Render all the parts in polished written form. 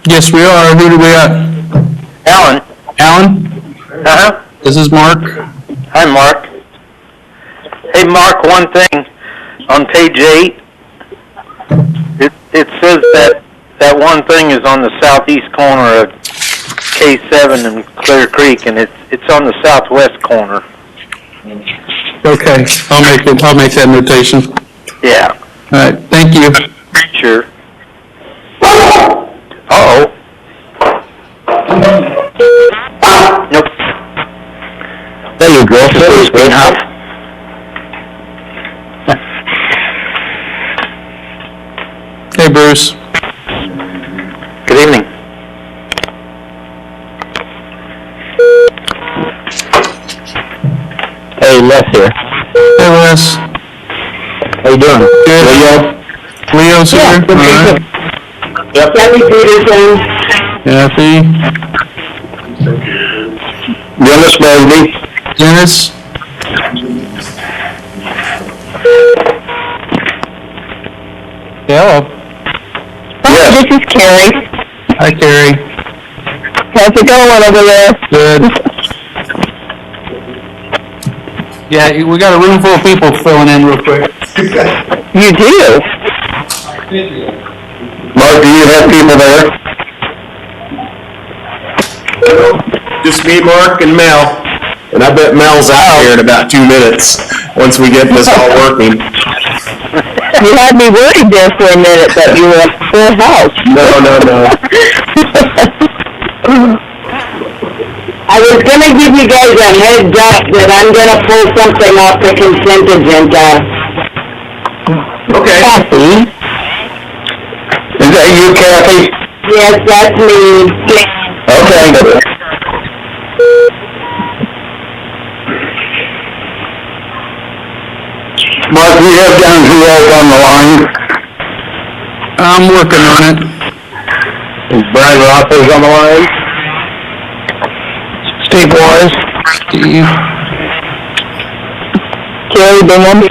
Yes, we are. Who do we got? Alan. Alan? Uh-huh. This is Mark. Hi, Mark. Hey, Mark, one thing. On page 8, it says that one thing is on the southeast corner of K7 and Clear Creek, and it's on the southwest corner. Okay, I'll make that notation. Yeah. All right, thank you. Sure. Uh-oh. Nope. There you go. Philly's been up. Hey, Bruce. Good evening. Hey, Les here. Hey, Les. How you doing? Good. Leo's here. Yeah, all right. Yep. Kathy Peterson. Kathy. Dennis Bailey. Dennis. Hello. Yes. This is Carrie. Hi, Carrie. How's it going over there? Good. Yeah, we got a room full of people filling in real quick. You do? Mark, do you have people there? Just me, Mark, and Mel. And I bet Mel's out here in about 2 minutes once we get this all working. You had me worried there for a minute that you were at the full house. No. I was going to give you guys a heads up that I'm going to pull something off the consent agenda. Okay. Kathy? Is that you, Kathy? Yes, that's me. Okay. Mark, we have down who else on the line? I'm working on it. Is Brian Rothers on the line? Steve Wise? Steve. Carrie Bingham?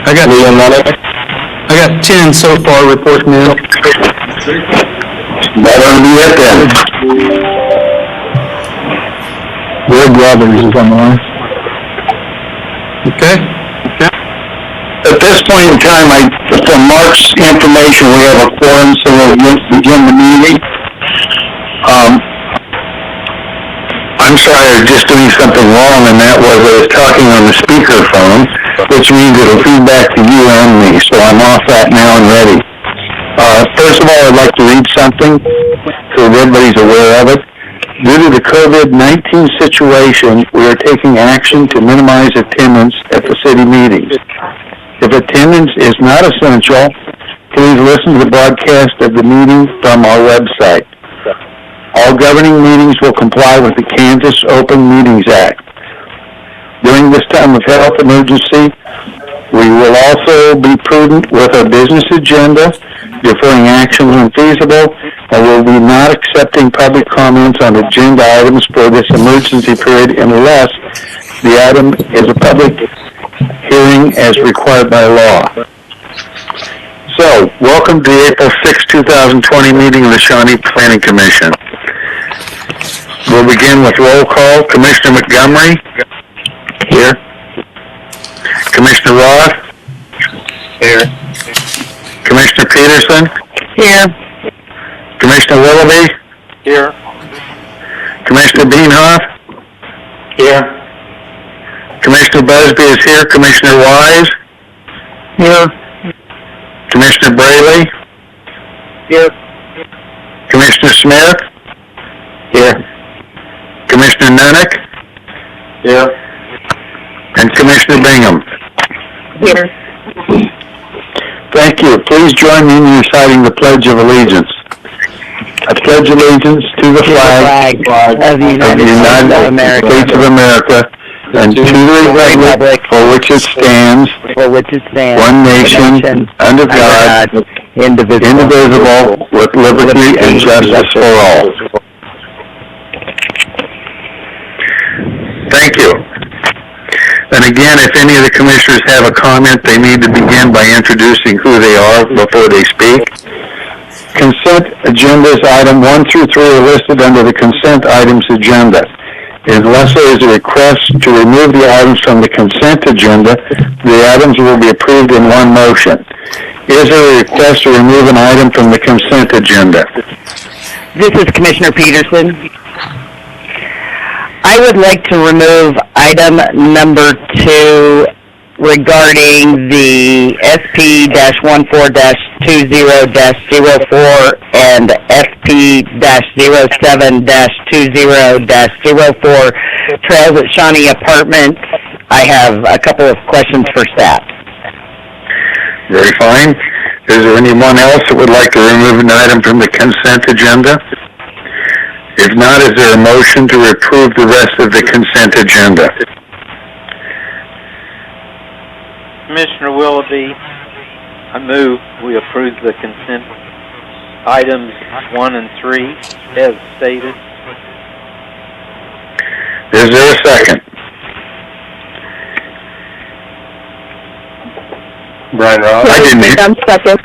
I got 10 so far reporting in. That'll be it then. Greg Roberts is on the line. Okay. At this point in time, from Mark's information, we have a quorum, so we'll begin the meeting. I'm sorry, I was just doing something wrong, and that was I was talking on the speakerphone, which means it'll feed back to you and me, so I'm off that now and ready. First of all, I'd like to read something so everybody's aware of it. Due to the COVID-19 situation, we are taking action to minimize attendance at the city meetings. If attendance is not essential, please listen to the broadcast of the meeting from our website. All governing meetings will comply with the Kansas Open Meetings Act. During this time of health emergency, we will also be prudent with our business agenda, deferring action when feasible, and will be not accepting public comments on agenda items for this emergency period unless the item is a public hearing as required by law. So, welcome to the April 6, 2020 meeting of the Shawnee Planning Commission. We'll begin with roll call. Commissioner Montgomery? Here. Commissioner Roth? Here. Commissioner Peterson? Here. Commissioner Willoughby? Here. Commissioner Beanhoff? Here. Commissioner Busby is here. Commissioner Wise? Here. Commissioner Braley? Here. Commissioner Smith? Here. Commissioner Nunnick? Here. And Commissioner Bingham? Here. Thank you. Please join me in reciting the Pledge of Allegiance. I pledge allegiance to the flag of the United States of America, States of America, and to the republic for which it stands, one nation, under God, indivisible, with liberty and justice for all. Thank you. And again, if any of the commissioners have a comment, they need to begin by introducing who they are before they speak. Consent agendas, item 1 through 3 are listed under the consent items agenda. Unless there is a request to remove the items from the consent agenda, the items will be approved in one motion. Is there a request to remove an item from the consent agenda? This is Commissioner Peterson. I would like to remove item number 2 regarding the SP-14-20-04 and FP-07-20-04 Trails at Shawnee Apartments. I have a couple of questions for staff. Very fine. Is there anyone else that would like to remove an item from the consent agenda? If not, is there a motion to approve the rest of the consent agenda? Commissioner Willoughby, I move we approve the consent items 1 and 3 as stated. Is there a second? Brian Ross? I didn't hear. I'm second.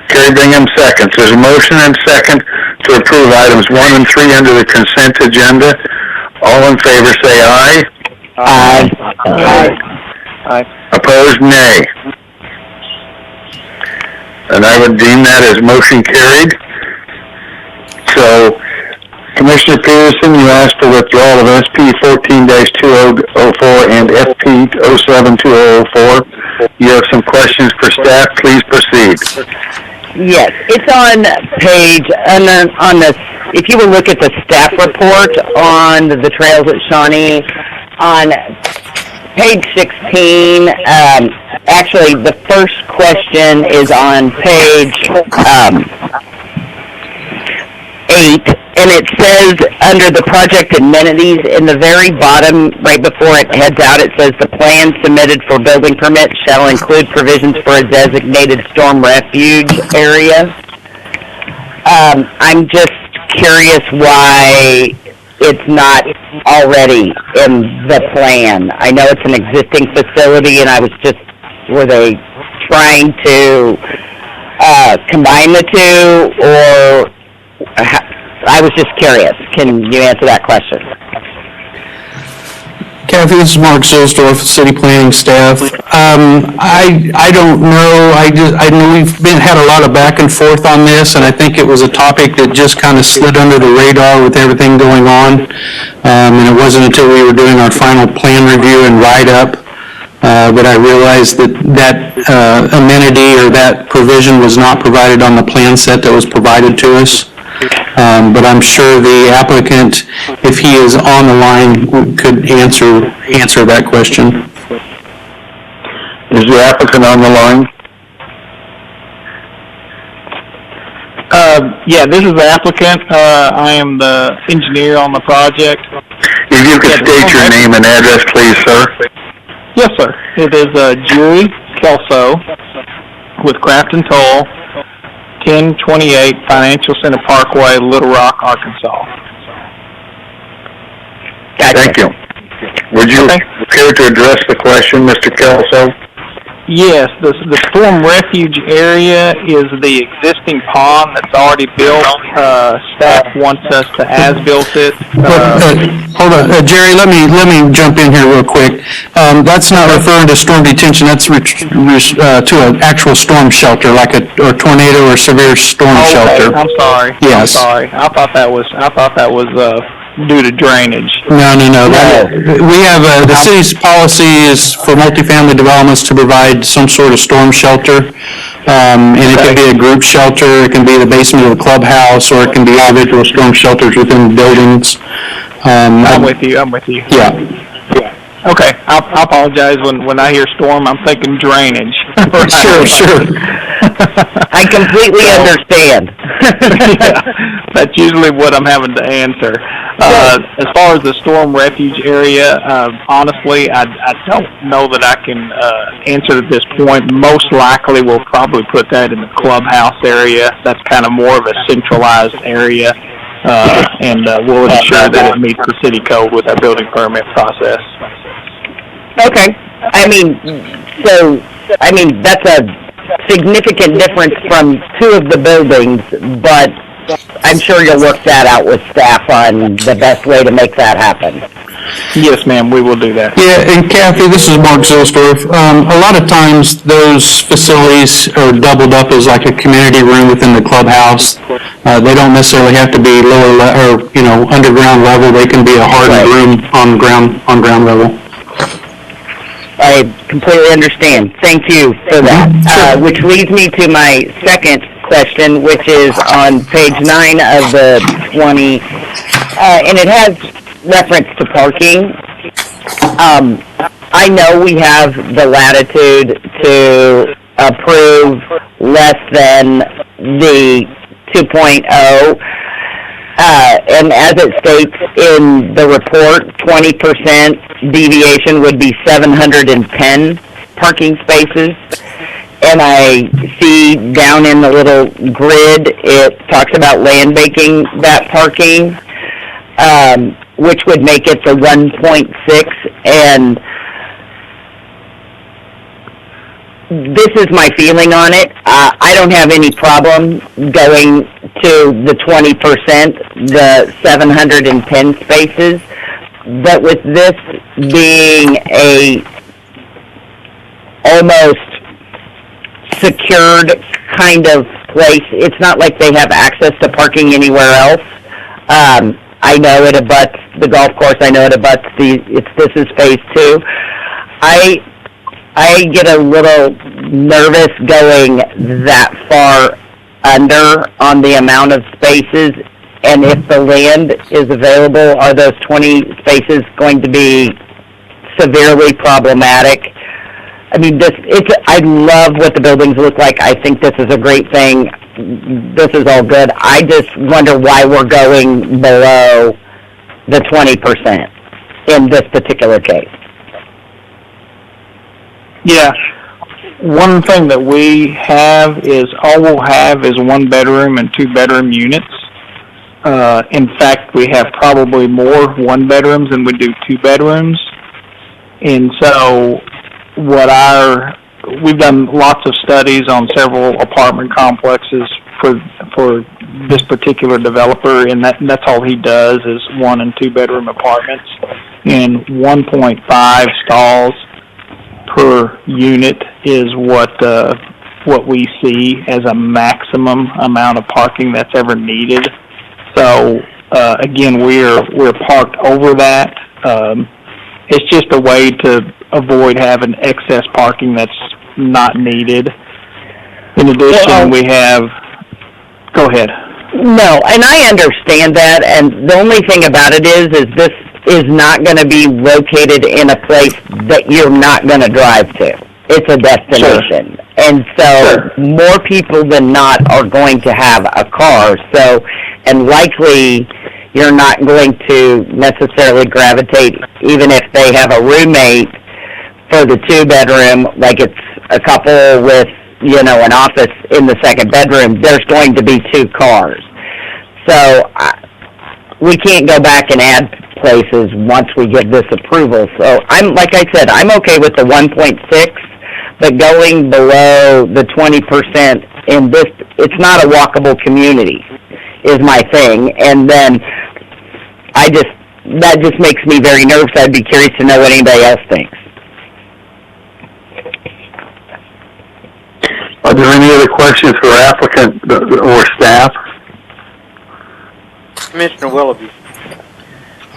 Carrie Bingham seconds. There's a motion and second to approve items 1 and 3 under the consent agenda. All in favor say aye. Aye. Aye. Opposed, nay. And I would deem that as motion carried. So, Commissioner Peterson, you asked for withdrawal of SP 14-2004 and FP 07-2004. You have some questions for staff. Please proceed. Yes, it's on page, if you will look at the staff report on the Trails at Shawnee, on page 16, actually the first question is on page 8, and it says under the project amenities in the very bottom, right before it heads out, it says the plan submitted for building permit shall include provisions for a designated storm refuge area. I'm just curious why it's not already in the plan. I know it's an existing facility, and I was just, were they trying to combine the two, or I was just curious. Can you answer that question? Kathy, this is Mark Zilsdorf, City Planning staff. I don't know. I know we've had a lot of back and forth on this, and I think it was a topic that just kind of slid under the radar with everything going on. And it wasn't until we were doing our final plan review and write-up that I realized that amenity or that provision was not provided on the plan set that was provided to us. But I'm sure the applicant, if he is on the line, could answer that question. Is the applicant on the line? Yeah, this is the applicant. I am the engineer on the project. If you could state your name and address, please, sir. Yes, sir. It is Jerry Kelso with Craft and Toll, 1028 Financial Center Parkway, Little Rock, Arkansas. Thank you. Would you care to address the question, Mr. Kelso? Yes, the storm refuge area is the existing pond that's already built. Staff wants us to as-built it. Hold on, Jerry. Let me jump in here real quick. That's not referring to storm detention. That's to an actual storm shelter, like a tornado or severe storm shelter. I'm sorry. Yes. I'm sorry. I thought that was due to drainage. No. We have the city's policy is for multifamily developments to provide some sort of storm shelter, and it can be a group shelter, it can be the basement of a clubhouse, or it can be individual storm shelters within buildings. I'm with you. Yeah. Okay, I apologize. When I hear storm, I'm thinking drainage. Sure. I completely understand. Yeah, that's usually what I'm having to answer. As far as the storm refuge area, honestly, I don't know that I can answer at this point. Most likely, we'll probably put that in the clubhouse area. That's kind of more of a centralized area, and we'll ensure that it meets the city code with our building permit process. Okay. That's a significant difference from two of the buildings, but I'm sure you'll work that out with staff on the best way to make that happen. Yes, ma'am, we will do that. Yeah, and Kathy, this is Mark Zilsdorf. A lot of times those facilities are doubled up as like a community room within the clubhouse. They don't necessarily have to be underground level. They can be a hardened room on ground level. I completely understand. Thank you for that. Which leads me to my second question, which is on page 9 of the 20, and it has reference to parking. I know we have the latitude to approve less than the 2.0, and as it states in the report, 20% deviation would be 710 parking spaces. And I see down in the little grid, it talks about land banking that parking, which would make it the 1.6, and this is my feeling on it. I don't have any problem going to the 20%, the 710 spaces, but with this being a almost secured kind of place, it's not like they have access to parking anywhere else. I know it abuts the golf course. I know it abuts this is phase 2. I get a little nervous going that far under on the amount of spaces, and if the land is available, are those 20 spaces going to be severely problematic? I mean, I love what the buildings look like. I think this is a great thing. This is all good. I just wonder why we're going below the 20% in this particular case. Yeah. One thing that we have is, all we'll have is 1 bedroom and 2 bedroom units. In fact, we have probably more 1 bedrooms than we do 2 bedrooms. And so we've done lots of studies on several apartment complexes for this particular developer, and that's all he does is 1 and 2 bedroom apartments, and 1.5 stalls per unit is what we see as a maximum amount of parking that's ever needed. So again, we're parked over that. It's just a way to avoid having excess parking that's not needed. In addition, we have... Go ahead. No, and I understand that, and the only thing about it is this is not going to be located in a place that you're not going to drive to. It's a destination. Sure. And so more people than not are going to have a car, and likely you're not going to necessarily gravitate, even if they have a roommate for the 2 bedroom, like it's a couple with, an office in the 2nd bedroom, there's going to be 2 cars. So we can't go back and add places once we get this approval. So like I said, I'm okay with the 1.6, but going below the 20% in this, it's not a walkable community, is my thing. And then that just makes me very nervous. I'd be curious to know what anybody else thinks. Are there any other questions for applicant or staff? Commissioner Willoughby.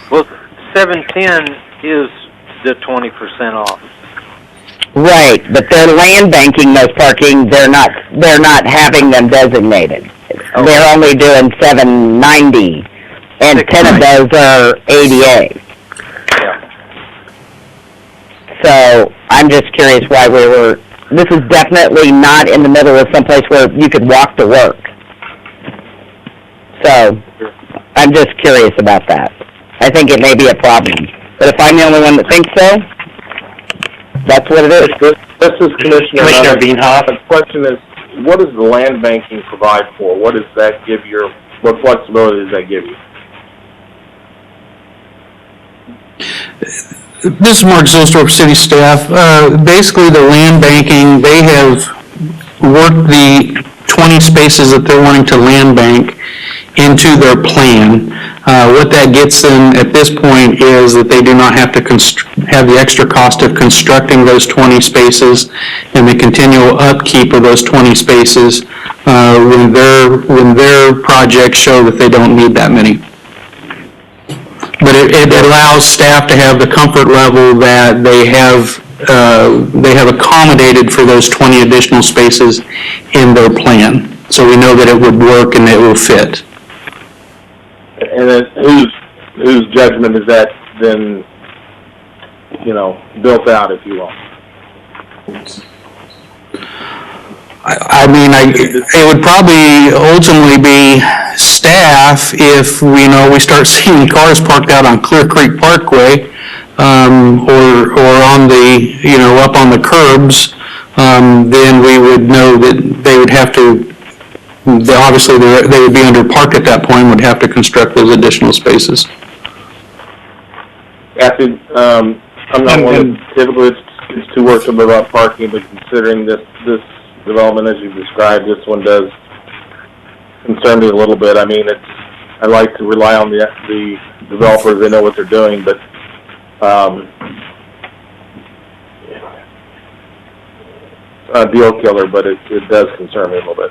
Well, 710 is the 20% off. Right, but they're land banking those parking. They're not having them designated. Okay. They're only doing 790, and 10 of those are ADA. Yeah. So I'm just curious why this is definitely not in the middle of someplace where you could walk to work. So I'm just curious about that. I think it may be a problem. But if I'm the only one that thinks so, that's what it is. This is Commissioner Beanhoff. The question is, what does the land banking provide for? What does that give what flexibility does that give you? This is Mark Zilstorf, city staff. Basically, the land banking, they have worked the 20 spaces that they're wanting to land bank into their plan. What that gets them at this point is that they do not have to have the extra cost of constructing those 20 spaces and the continual upkeep of those 20 spaces when their projects show that they don't need that many. But it allows staff to have the comfort level that they have accommodated for those 20 additional spaces in their plan. So we know that it would work and it will fit. And then whose judgment is that then, built out, if you will? I mean, it would probably ultimately be staff if, we start seeing cars parked out on Clear Creek Parkway, or on the, up on the curbs, then we would know that they would have to, obviously they would be under parked at that point, would have to construct those additional spaces. Kathy, I'm not one to typically it's too worrisome about parking, but considering this development as you've described, this one does concern me a little bit. I mean, I like to rely on the developers; they know what they're doing, but a deal killer, but it does concern me a little bit.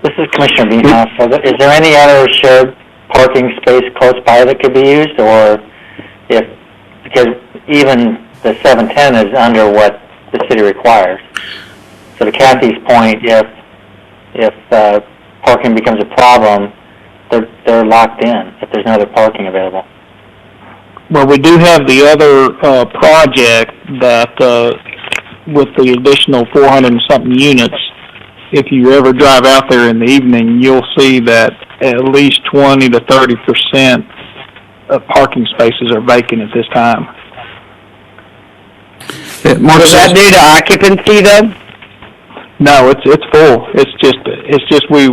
This is Commissioner Beanhoff. Is there any other shared parking space close by that could be used, or because even the 710 is under what the city requires? So to Kathy's point, if parking becomes a problem, they're locked in if there's no other parking available. Well, we do have the other project that with the additional 400 and something units. If you ever drive out there in the evening, you'll see that at least 20 to 30% of parking spaces are vacant at this time. Does that due to occupancy though? No, it's full. It's just we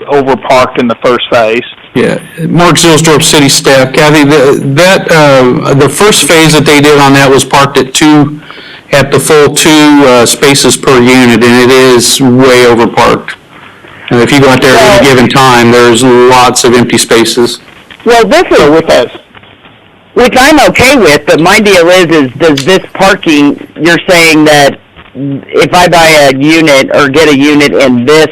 overparked in the first phase. Yeah, Mark Zilstorf, city staff. Kathy, the first phase that they did on that was parked at the full two spaces per unit, and it is way overparked. And if you go out there at any given time, there's lots of empty spaces. Well, this is which I'm okay with, but my deal is does this parking? You're saying that if I buy a unit or get a unit in this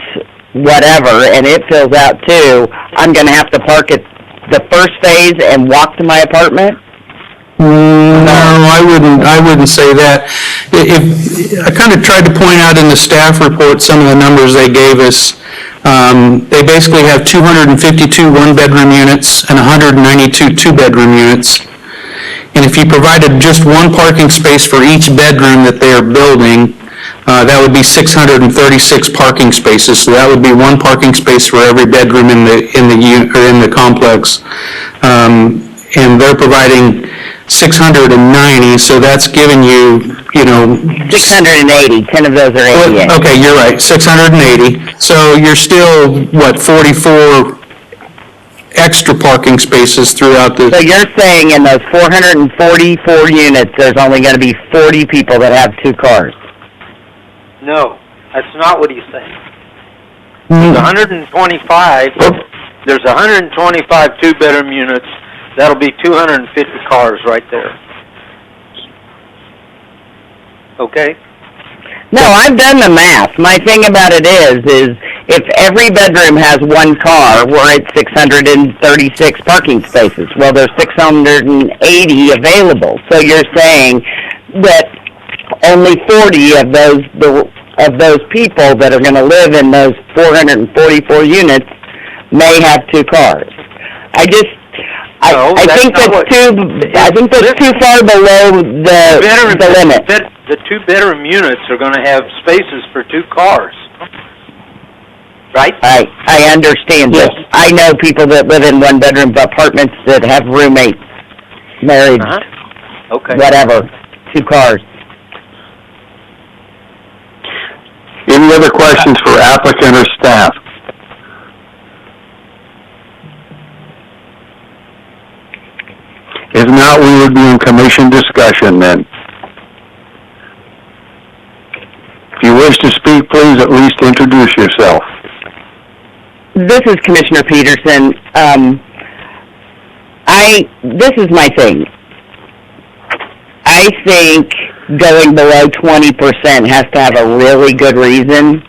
whatever and it fills out too, I'm going to have to park at the first phase and walk to my apartment? No, I wouldn't say that. I kind of tried to point out in the staff report some of the numbers they gave us. They basically have 252 one-bedroom units and 192 two-bedroom units. And if you provided just one parking space for each bedroom that they are building, that would be 636 parking spaces. So that would be one parking space for every bedroom in the complex. And they're providing 690, so that's giving you, 680. 10 of those are 88. Okay, you're right, 680. So you're still, 44 extra parking spaces throughout the... So you're saying in those 444 units, there's only going to be 40 people that have two cars? No, that's not what he's saying. There's 125. There's 125 two-bedroom units. That'll be 250 cars right there. Okay? No, I've done the math. My thing about it is if every bedroom has one car, we're at 636 parking spaces. Well, there's 680 available. So you're saying that only 40 of those people that are going to live in those 444 units may have two cars. I think that's too far below the limit. The two-bedroom units are going to have spaces for two cars, right? I understand this. I know people that live in one-bedroom apartments that have roommates, married, whatever, two cars. Any other questions for applicant or staff? If If not, we would be in commission discussion then. If you wish to speak, please at least introduce yourself. This is Commissioner Peterson. This is my thing. I think going below 20% has to have a really good reason.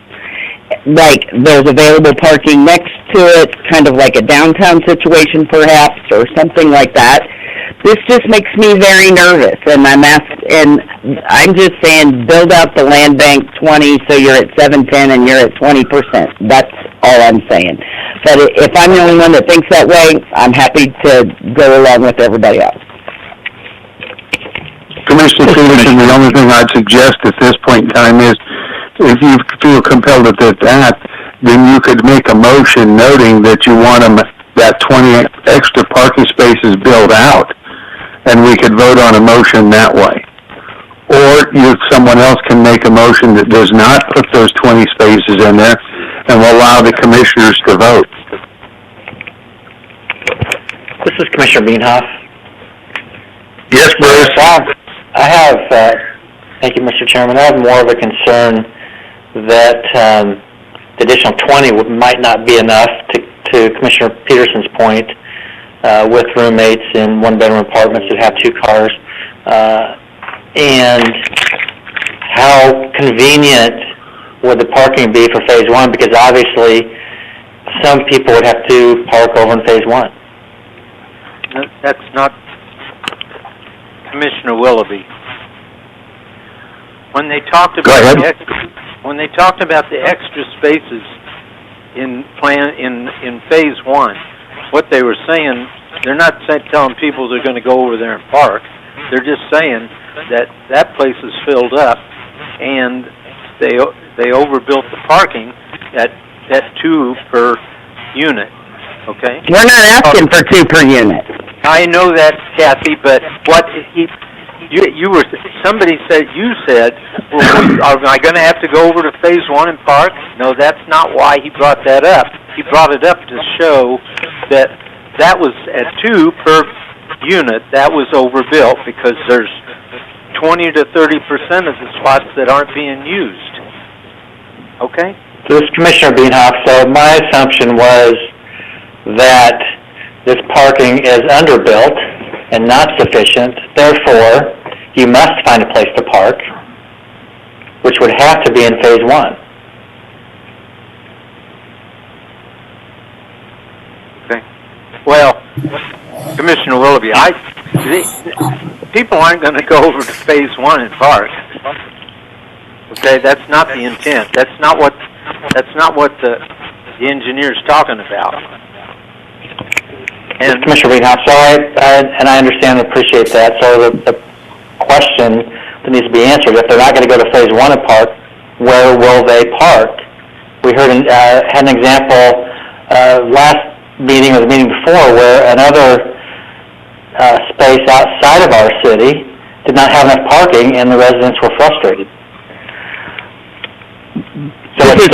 Like, there's available parking next to it, kind of like a downtown situation perhaps, or something like that. This just makes me very nervous, and I'm just saying, build out the land bank 20 so you're at 710 and you're at 20%. That's all I'm saying. But if I'm the only one that thinks that way, I'm happy to go along with everybody else. Commissioner Peterson, the only thing I'd suggest at this point in time is, if you feel compelled at that, then you could make a motion noting that you want that 20 extra parking spaces built out, and we could vote on a motion that way. Or someone else can make a motion that does not put those 20 spaces in there, and will allow the commissioners to vote. This is Commissioner Bienhoff. Yes, Bruce? Thank you, Mr. Chairman. I have more of a concern that the additional 20 might not be enough, to Commissioner Peterson's point, with roommates in one-bedroom apartments that have 2 cars, and how convenient would the parking be for Phase 1, because obviously some people would have to park over in Phase 1. That's not Commissioner Willoughby. When they talked about the extra spaces in Phase 1, what they were saying, they're not telling people they're going to go over there and park. They're just saying that place is filled up, and they overbuilt the parking at 2 per unit. Okay. We're not asking for 2 per unit. I know that, Kathy, but you said, well, am I going to have to go over to Phase 1 and park? No, that's not why he brought that up. He brought it up to show that was at 2 per unit. That was overbuilt because there's 20 to 30% of the spots that aren't being used. Okay? So this is Commissioner Bienhoff. So my assumption was that this parking is underbuilt and not sufficient. Therefore, you must find a place to park, which would have to be in Phase 1. Okay. Well, Commissioner Willoughby, people aren't going to go over to Phase 1 and park. Okay, that's not the intent. That's not what the engineer's talking about. And Commissioner Bienhoff, so I understand and appreciate that. So the question that needs to be answered, if they're not going to go to Phase 1 and park, where will they park? We had an example last meeting or the meeting before where another space outside of our city did not have enough parking and the residents were frustrated. So This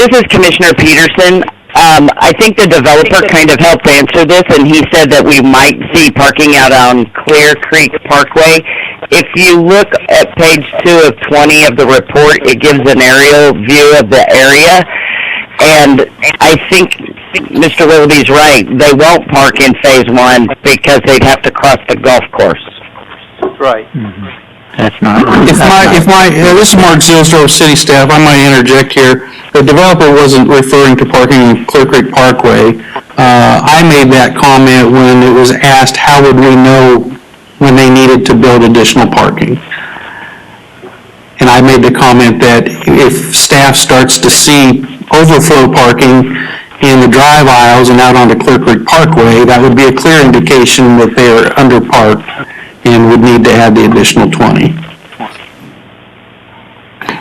is Commissioner Peterson. I think the developer kind of helped answer this, and he said that we might see parking out on Clear Creek Parkway. If you look at page 2 of 20 of the report, it gives an aerial view of the area, and I think Mr. Willoughby's right. They won't park in Phase 1 because they'd have to cross the golf course. Right. Mm-hmm. That's not. This is Mark Zilsdorf, city staff. I might interject here. The developer wasn't referring to parking in Clear Creek Parkway. I made that comment when it was asked how would we know when they needed to build additional parking. And I made the comment that if staff starts to see overflow parking in the drive aisles and out onto Clear Creek Parkway, that would be a clear indication that they are underparked and would need to add the additional 20.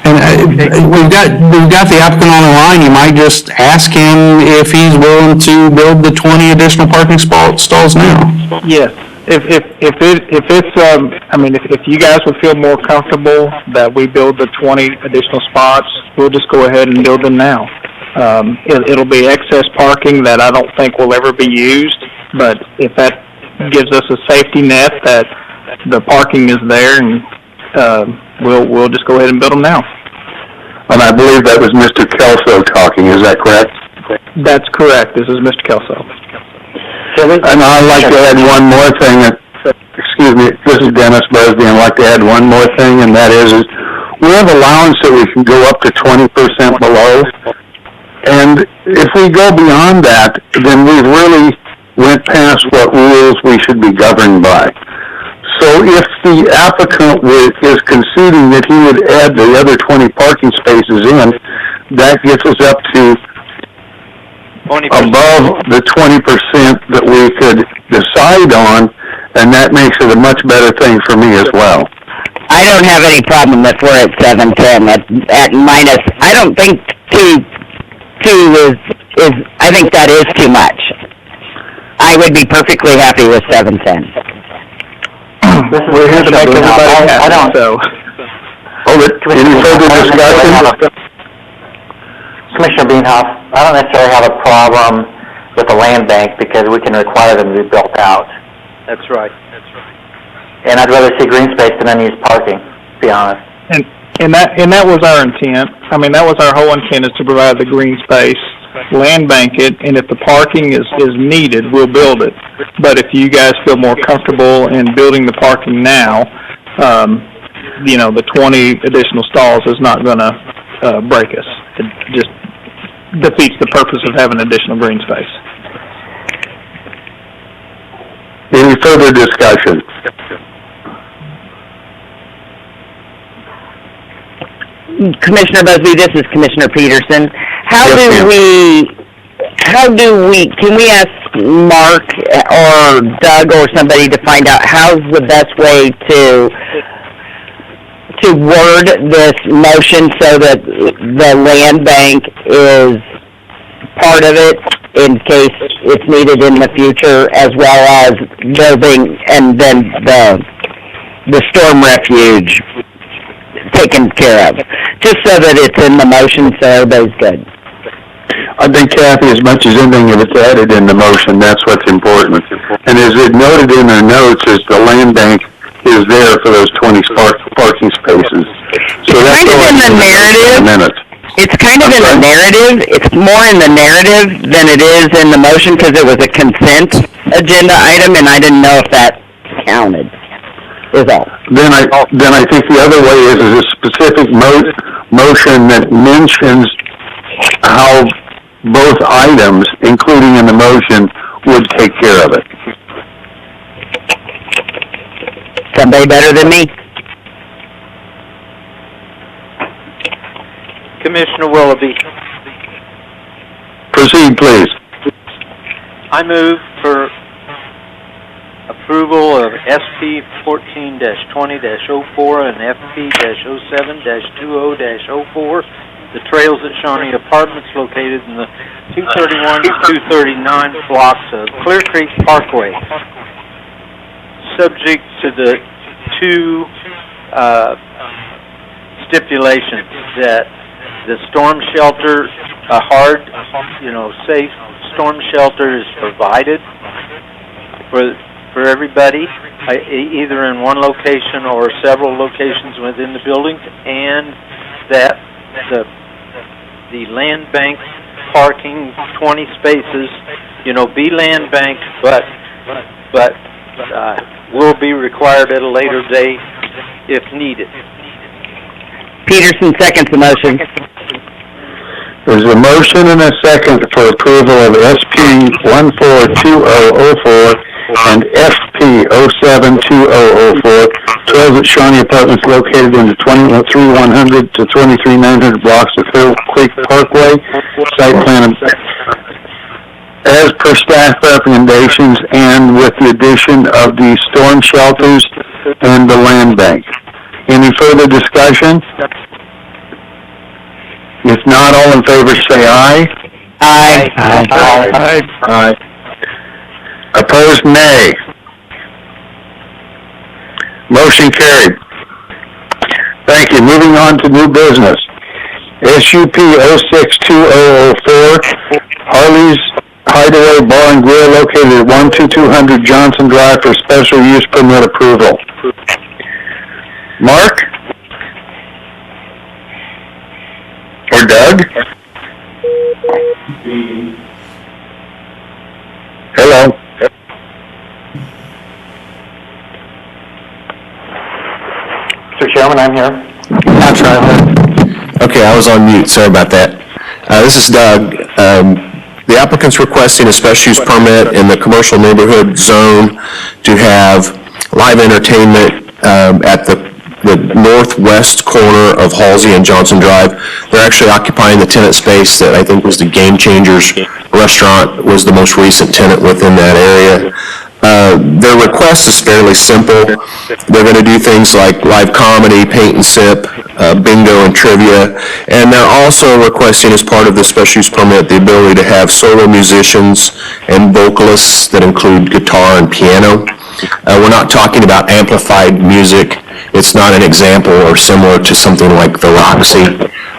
And we've got the applicant on the line. You might just ask him if he's willing to build the 20 additional parking stalls now. Yes. If you guys would feel more comfortable that we build the 20 additional spots, we'll just go ahead and build them now. It'll be excess parking that I don't think will ever be used, but if gives us a safety net that the parking is there, and we'll just go ahead and build them now. And I believe that was Mr. Kelso talking, is that correct? That's correct. This is Mr. Kelso. And I'd like to add one more thing. Excuse me, this is Dennis Busby, and I'd like to add one more thing, and that is we have allowance that we can go up to 20% below. And if we go beyond that, then we've really went past what rules we should be governed by. So if the applicant is conceding that he would add the other 20 parking spaces in, that gets us up to 20%. above the 20% that we could decide on, and that makes it a much better thing for me as well. I don't have any problem if we're at 710. At minus, I don't think two is. I think that is too much. I would be perfectly happy with 710. We're here to make everybody happy, so. Any further discussion? Commissioner Beanhoff, I don't necessarily have a problem with the land bank because we can require them to be built out. That's right. And I'd rather see green space than unused parking, to be honest. And that was our intent. I mean, that was our whole intent, is to provide the green space, land bank it, and if the parking is needed, we'll build it. But if you guys feel more comfortable in building the parking now, the 20 additional stalls is not going to break us. It just defeats the purpose of having additional green space. Any further discussion? Commissioner Busby, this is Commissioner Peterson. Can we ask Mark or Doug or somebody to find out how's the best way to word this motion so that the land bank is part of it in case it's needed in the future, as well as building and then the storm refuge taken care of, just so that it's in the motion so everybody's good. I think, Kathy, as much as anything, if it's added in the motion, that's what's important. And as it noted in our notes, is the land bank is there for those 20 parking spaces. So that's kind of in the narrative. It's kind of in the narrative. It's more in the narrative than it is in the motion because it was a consent agenda item, and I didn't know if that counted. Is all. Then I think the other way is a specific motion that mentions how both items, including in the motion, would take care of it. Somebody better than me? Commissioner Willoughby. Proceed, please. I move for approval of SP 14-20-04 and FP 07-20-04, the Trails at Shawnee Apartments located in the 231 to 239 blocks of Clear Creek Parkway, subject to the two stipulations that the storm shelter, a hard, safe storm shelter is provided for everybody, either in one location or several locations within the building, and that the land bank parking, 20 spaces, be land banked, but will be required at a later date if needed. Peterson seconds the motion. There's a motion and a second for approval of SP 142004 and FP 072004, Trails at Shawnee Apartments located in the 23100 to 23900 blocks of Clear Creek Parkway, site plan as per staff recommendations and with the addition of the storm shelters and the land bank. Any further discussion? If not, all in favor say aye. Aye. Aye. Aye. Aye. Opposed, nay. Motion carried. Thank you. Moving on to new business. SUP 062004, Hideaway Bar and Grill located at 12200 Johnson Drive for special use permit approval. Mark? Or Doug? Hello? Mr. Chairman, I'm here. That's right. Okay, I was on mute, sorry about that. This is Doug. The applicant's requesting a special use permit in the commercial neighborhood zone to have live entertainment at the northwest corner of Halsey and Johnson Drive. They're actually occupying the tenant space that I think was the Game Changers restaurant, was the most recent tenant within that area. Their request is fairly simple. They're going to do things like live comedy, paint and sip, bingo and trivia, and they're also requesting as part of the special use permit the ability to have solo musicians and vocalists that include guitar and piano. We're not talking about amplified music. It's not an example or similar to something like the Roxy.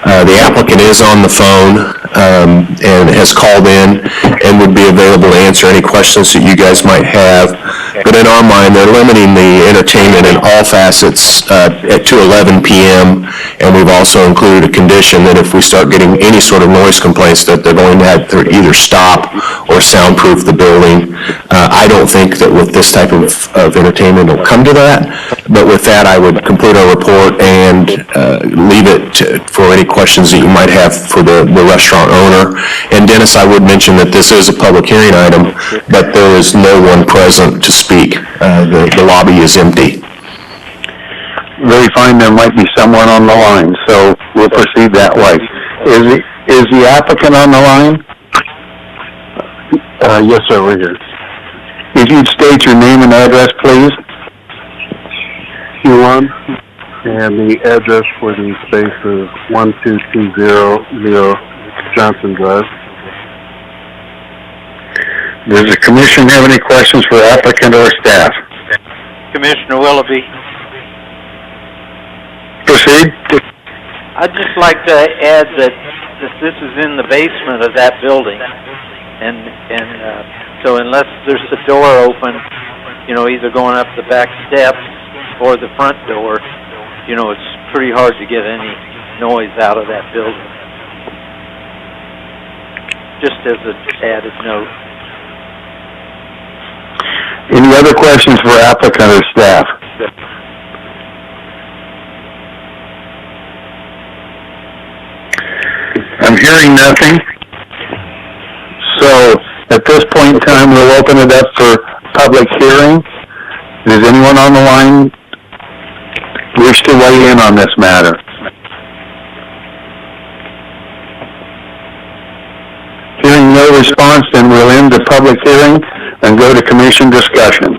The applicant is on the phone and has called in and would be available to answer any questions that you guys might have. But in our mind, they're limiting the entertainment in all facets to 11 p.m. And we've also included a condition that if we start getting any sort of noise complaints, that they're going to have to either stop or soundproof the building. I don't think that with this type of entertainment it'll come to that. But with that, I would complete our report and leave it for any questions that you might have for the restaurant owner. And Dennis, I would mention that this is a public hearing item, but there is no one present to speak. The lobby is empty. Very fine, there might be someone on the line, so we'll proceed that way. Is the applicant on the line? Yes, sir, we're here. If you'd state your name and address, please. Q1, and the address for the space is 12200 Johnson Drive. Does the commission have any questions for applicant or staff? Commissioner Willoughby. Proceed. I'd just like to add that this is in the basement of that building, and so unless there's a door open, either going up the back steps or the front door, it's pretty hard to get any noise out of that building. Just as an added note. Any other questions for applicant or staff? I'm hearing nothing. So, at this point in time, we'll open it up for public hearing. Does anyone on the line wish to weigh in on this matter? Hearing no response, then we'll end the public hearing and go to commission discussion.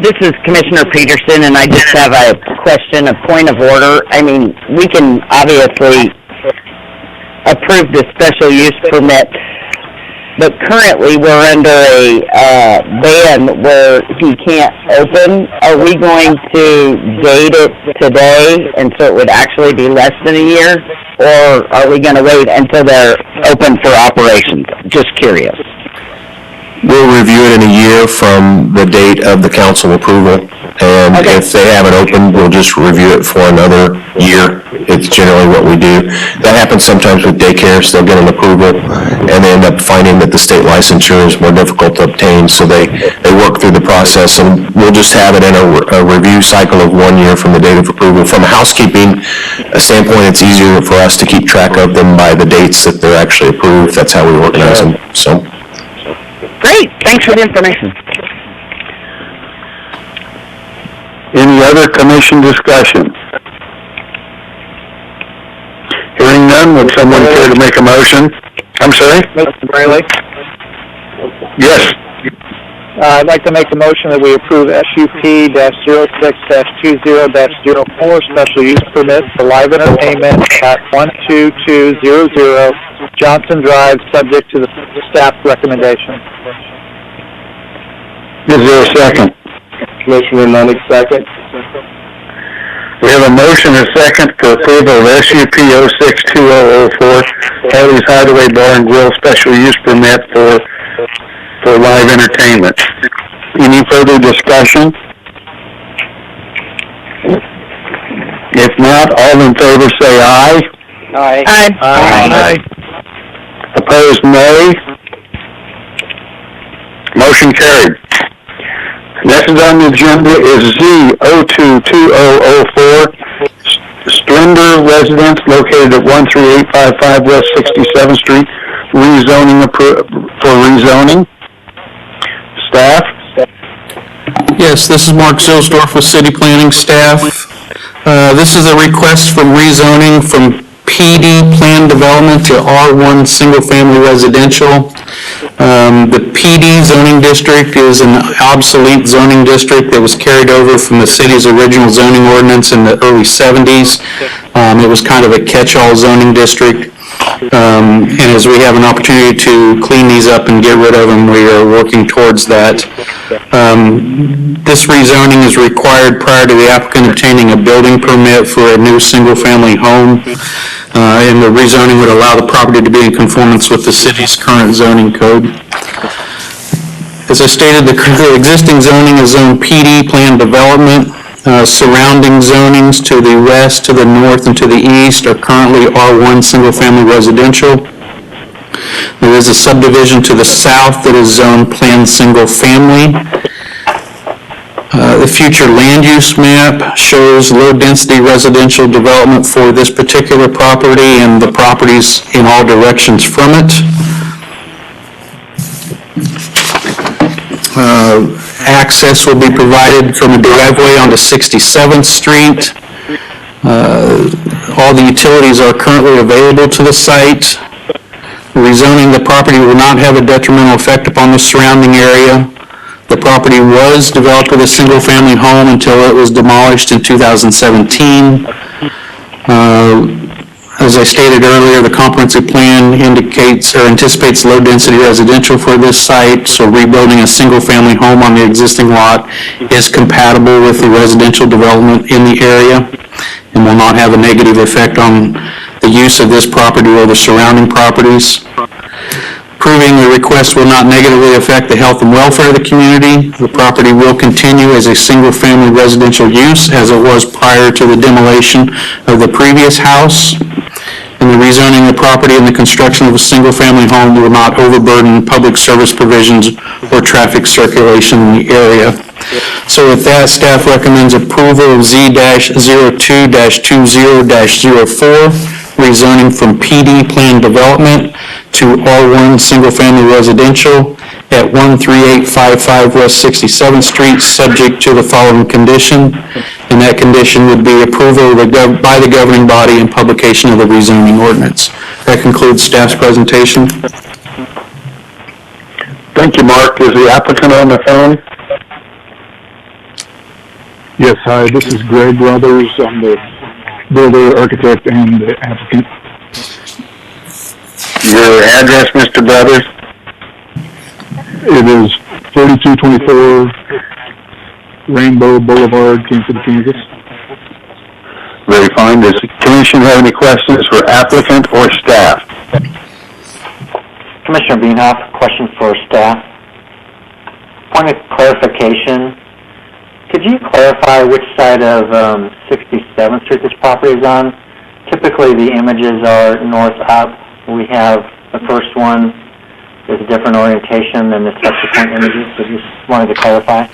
This is Commissioner Peterson, and I just have a question, a point of order. I mean, we can obviously approve the special use permit, but currently we're under a ban where he can't open. Are we going to date it today, and so it would actually be less than a year? Or are we going to wait until they're open for operations? Just curious. We'll review it in a year from the date of the council approval, and if they haven't opened, we'll just review it for another year. It's generally what we do. That happens sometimes with daycares. They'll get an approval, and they end up finding that the state licensure is more difficult to obtain, so they work through the process, and we'll just have it in a review cycle of 1 year from the date of approval. From a housekeeping standpoint, it's easier for us to keep track of them by the dates that they're actually approved. That's how we organize them, so. Great, thanks for the information. Any other commission discussion? Hearing none, would someone care to make a motion? I'm sorry? Mr. Braley? Yes. I'd like to make a motion that we approve SUP-06-20-04 special use permit for live entertainment at 12200 Johnson Drive, subject to the staff recommendation. Is there a second? Commissioner Munnick, second. We have a motion and a second to approve of SUP 06-2004 Harley's Hideaway Bar and Grill special use permit for live entertainment. Any further discussion? If not, all in favor say aye. Aye. Aye. Opposed, nay. Motion carried. Next on the agenda is Z022004, Strinder residence located at 13855 West 67th Street, rezoning for rezoning. Staff? Yes, this is Mark Zilsdorf with City Planning staff. This is a request from rezoning from PD plan development to R1 single-family residential. The PD zoning district is an obsolete zoning district that was carried over from the city's original zoning ordinance in the early 70s. It was kind of a catch-all zoning district. And as we have an opportunity to clean these up and get rid of them, we are working towards that. This rezoning is required prior to the applicant obtaining a building permit for a new single-family home. And the rezoning would allow the property to be in conformance with the city's current zoning code. As I stated, the existing zoning is zone PD plan development. Surrounding zonings to the west, to the north, and to the east are currently R1 single-family residential. There is a subdivision to the south that is zone plan single-family. The future land use map shows low-density residential development for this particular property and the properties in all directions from it. Access will be provided from a driveway onto 67th Street. All the utilities are currently available to the site. Rezoning the property will not have a detrimental effect upon the surrounding area. The property was developed with a single-family home until it was demolished in 2017. As I stated earlier, the comprehensive plan indicates or anticipates low-density residential for this site, so rebuilding a single-family home on the existing lot is compatible with the residential development in the area and will not have a negative effect on the use of this property or the surrounding properties. Approving the request will not negatively affect the health and welfare of the community. The property will continue as a single-family residential use as it was prior to the demolition of the previous house. And the rezoning of the property and the construction of a single-family home will not overburden public service provisions or traffic circulation in the area. So with that, staff recommends approval of Z-02-20-04, rezoning from PD plan development to R1 single-family residential at 13855 West 67th Street, subject to the following condition, and that condition would be approval by the governing body and publication of the rezoning ordinance. That concludes staff's presentation. Thank you, Mark. Is the applicant on the phone? Yes, hi, this is Greg Brothers. I'm the builder, architect, and the applicant. Your address, Mr. Brothers? It is 3224 Rainbow Boulevard, Kansas City, Kansas. Very fine. Does the commission have any questions for applicant or staff? Commissioner Beanhoff, question for staff. Point of clarification. Could you clarify which side of 67th Street this property is on? Typically the images are north up. We have the first one is a different orientation than the subsequent images, so just wanted to clarify.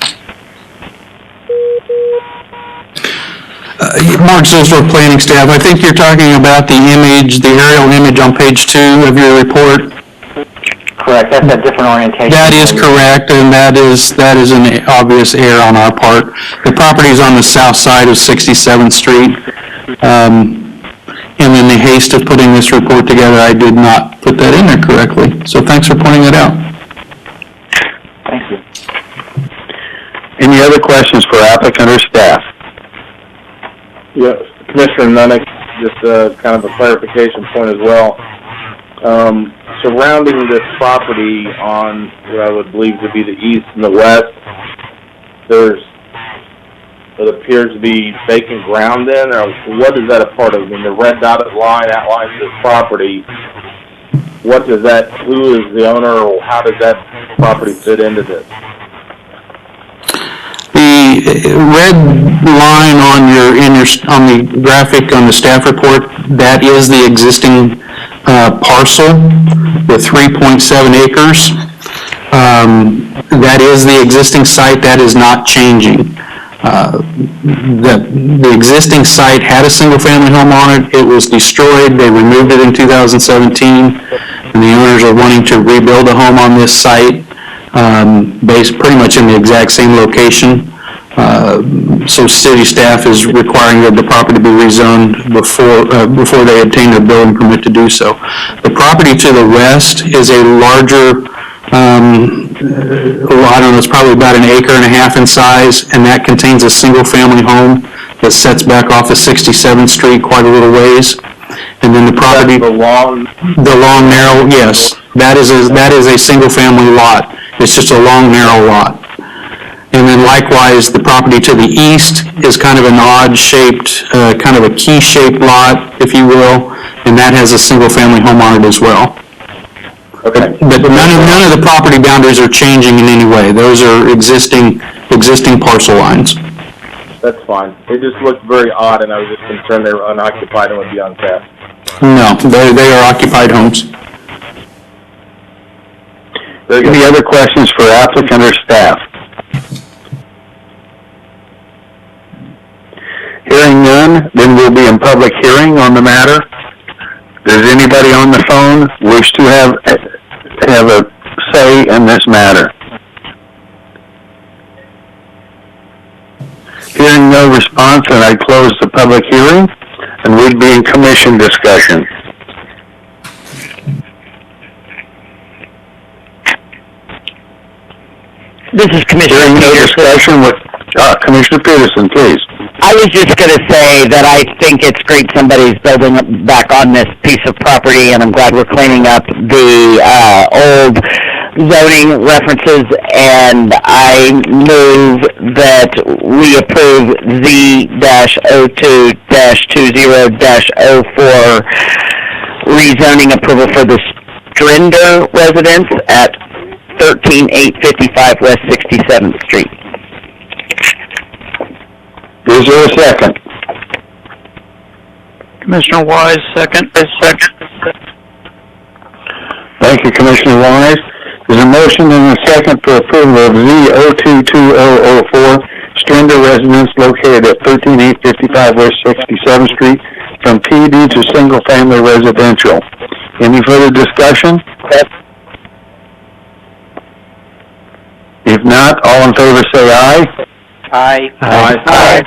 Mark Zilsdorf, planning staff. I think you're talking about the image, the aerial image on page 2 of your report. Correct, that's a different orientation. That is correct, and that is an obvious error on our part. The property is on the south side of 67th Street. And in the haste of putting this report together, I did not put that in there correctly. So thanks for pointing that out. Thank you. Any other questions for applicant or staff? Yeah, Commissioner Nunnick, just kind of a clarification point as well. Surrounding this property on what I would believe to be the east and the west, it appears to be vacant ground then, or what is that a part of? I mean, the red dotted line outlines this property. who is the owner, or how does that property fit into this? The red line on the graphic on the staff report, that is the existing parcel with 3.7 acres. That is the existing site. That is not changing. The existing site had a single-family home on it. It was destroyed. They removed it in 2017, and the owners are wanting to rebuild a home on this site, based pretty much in the exact same location. So city staff is requiring that the property be rezoned before they obtain their building permit to do so. The property to the west is a larger, I don't know, it's probably about 1.5 acres in size, and that contains a single-family home that sets back off of 67th Street quite a little ways. And then the property, The long, narrow, yes, that is a single-family lot. It's just a long, narrow lot. And then likewise, the property to the east is kind of an odd-shaped, kind of a key-shaped lot, if you will, and that has a single-family home on it as well. okay. But none of the property boundaries are changing in any way. Those are existing parcel lines. That's fine. It just looked very odd, and I was just concerned they were unoccupied and would be untapped. No, they are occupied homes. Any other questions for applicant or staff? Hearing none, then we'll be in public hearing on the matter. Does anybody on the phone wish to have a say in this matter? Hearing no response, and I close the public hearing, and we'd be in commission discussion. This is Commissioner Hearing no Peterson. discussion with, Commissioner Peterson, please. I was just going to say that I think it's great somebody's building back on this piece of property, and I'm glad we're cleaning up the old zoning references, and I move that we approve Z-02-20-04 rezoning approval for the Strinder residence at 13855 West 67th Street. Is there a second? Commissioner Wise, second. Thank you, Commissioner Wise. There's a motion and a second for approval of Z-02-2004 Strinder residence located at 13855 West 67th Street from PD to single-family residential. Any further discussion? If not, all in favor say aye. Aye. Aye.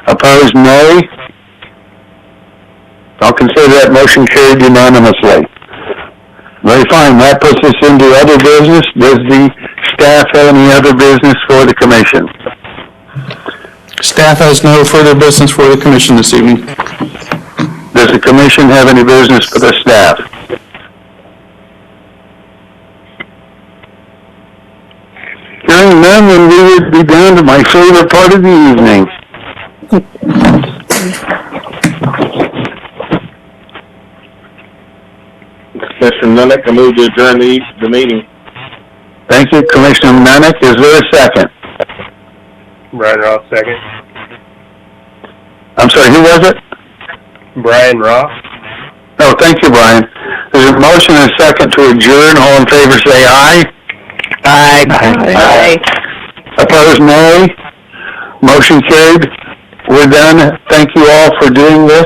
Opposed, nay. I'll consider that motion carried unanimously. Very fine. That puts us into other business. Does the staff have any other business for the commission? Staff has no further business for the commission this evening. Does the commission have any business for the staff? Hearing none, then we would be down to my favorite part of the evening. Commissioner Nunnick, I move to adjourn the meeting. Thank you, Commissioner Nunnick. Is there a second? Brian Ross, second. I'm sorry, who was it? Brian Ross. Oh, thank you, Brian. There's a motion and a second to adjourn. All in favor say aye. Aye. Opposed, nay. Motion carried. We're done. Thank you all for doing this.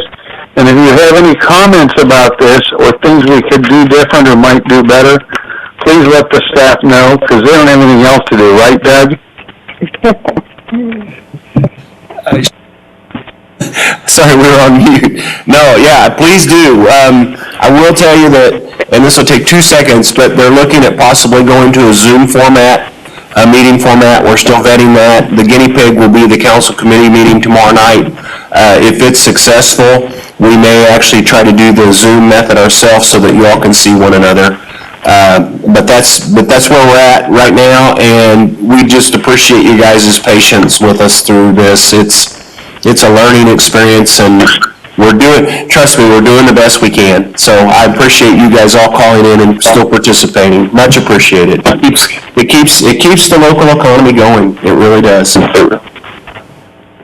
And if you have any comments about this or things we could do different or might do better, please let the staff know, because they don't have anything else to do, right, Doug? Sorry, we were on mute. No, yeah, please do. I will tell you that, and this will take 2 seconds, but they're looking at possibly going to a Zoom format, a meeting format. We're still vetting that. The guinea pig will be the council committee meeting tomorrow night. If it's successful, we may actually try to do the Zoom method ourselves so that you all can see one another. But that's where we're at right now, and we just appreciate you guys' patience with us through this. It's a learning experience, and trust me, we're doing the best we can. So I appreciate you guys all calling in and still participating. Much appreciated. It keeps the local economy going. It really does.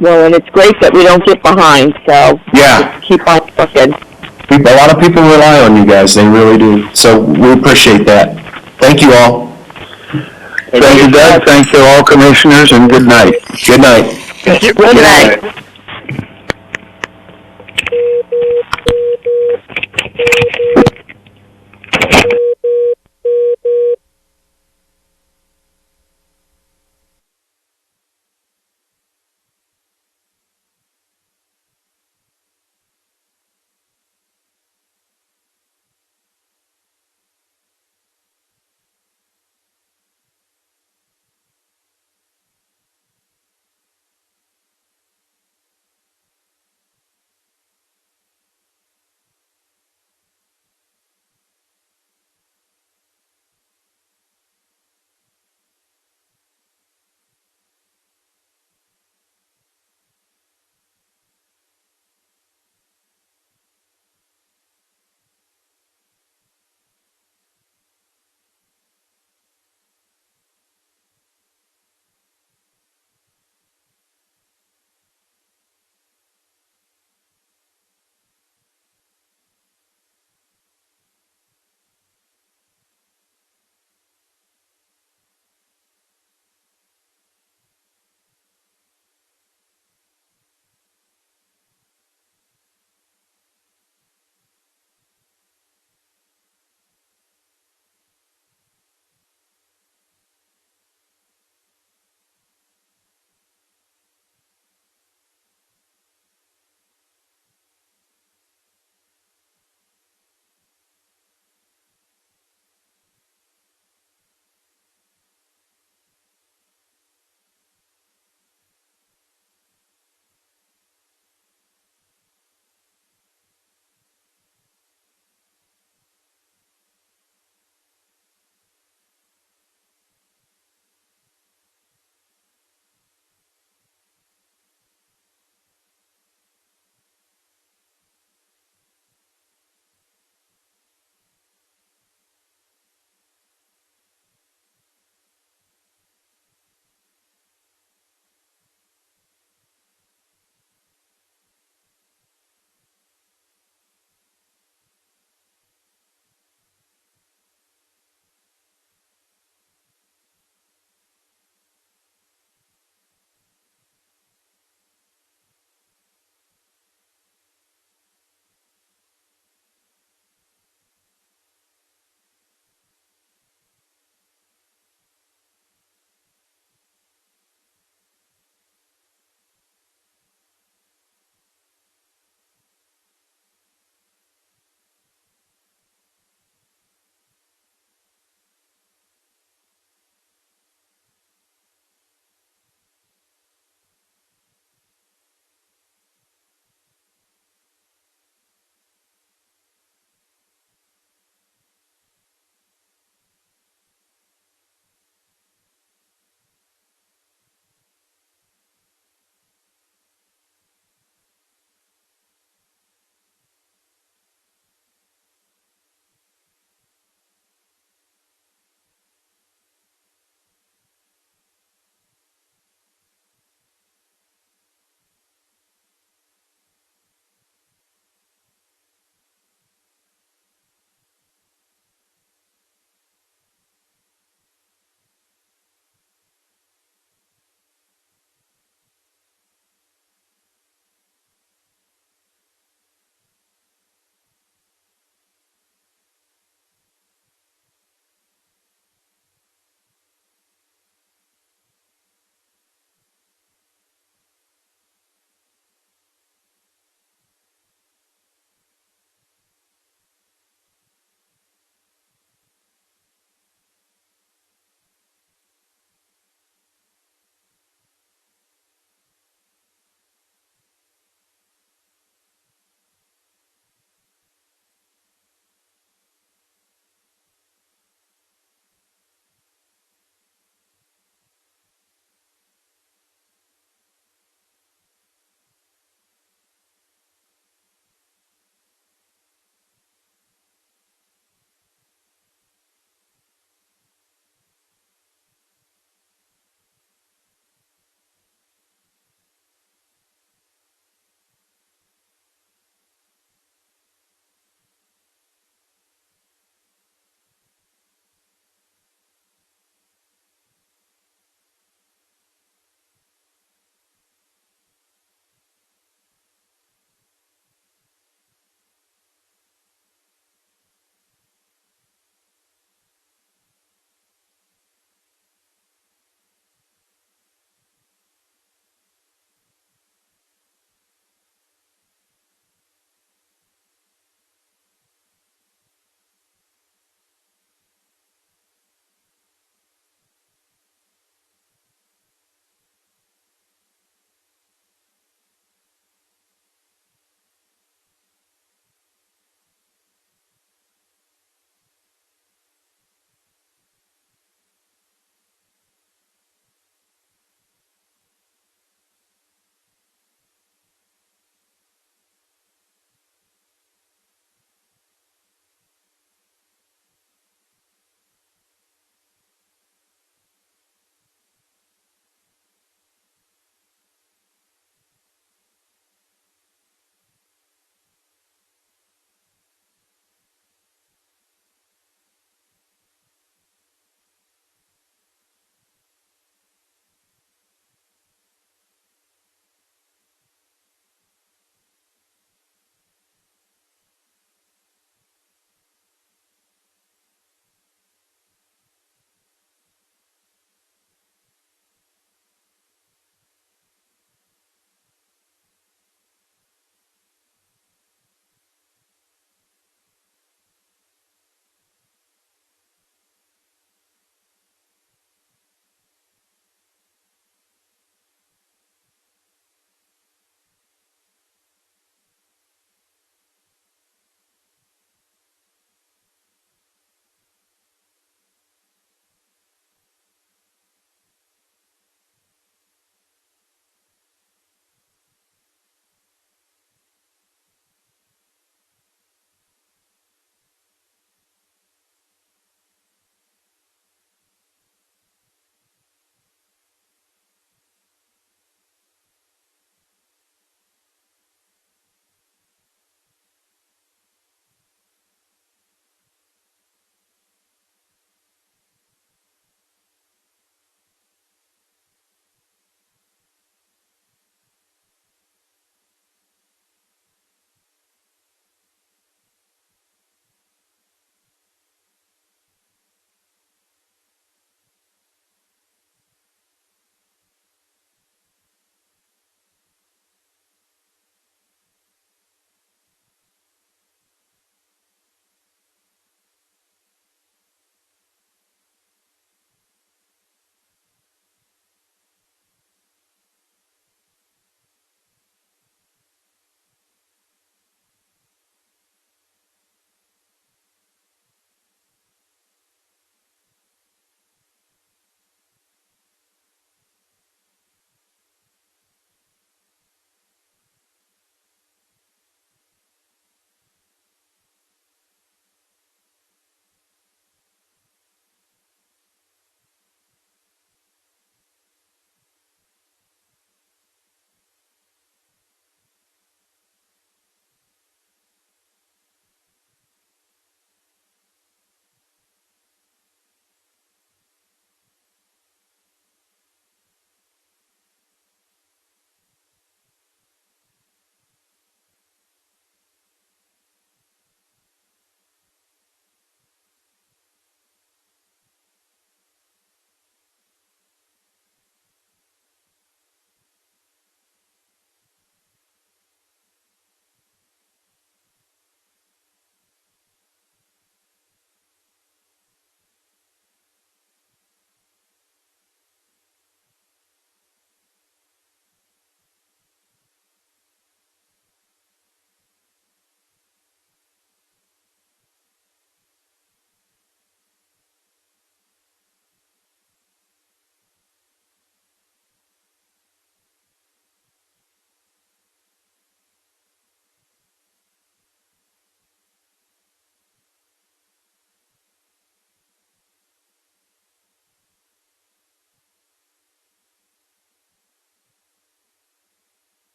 Well, and it's great that we don't get behind, so Yeah. keep on looking. A lot of people rely on you guys. They really do. So we appreciate that. Thank you all. Thank you, Doug. Thank you all commissioners, and good night. Good night. Good night.